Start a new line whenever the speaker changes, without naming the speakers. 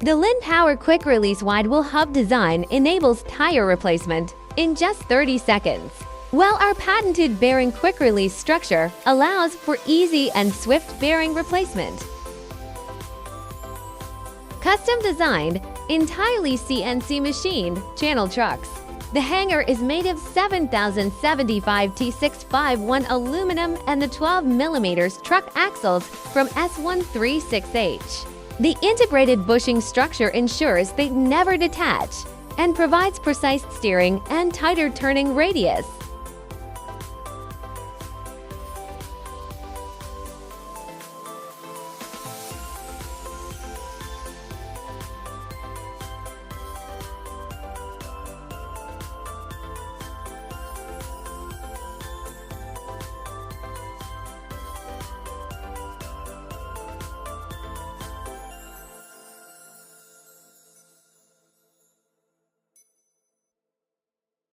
The LINNPOWER Quick Release Wide Wheel Hub design enables tire replacement in just 30 seconds, while our patented bearing quick release structure allows for easy and swift bearing replacement. Custom designed, entirely CNC machined Channel Trucks. The hanger is made of 7075 T651 aluminum and the 12mm truck axles from S136H. The integrated bushing structure ensures they never detach and provides precise steering and tighter turning radius.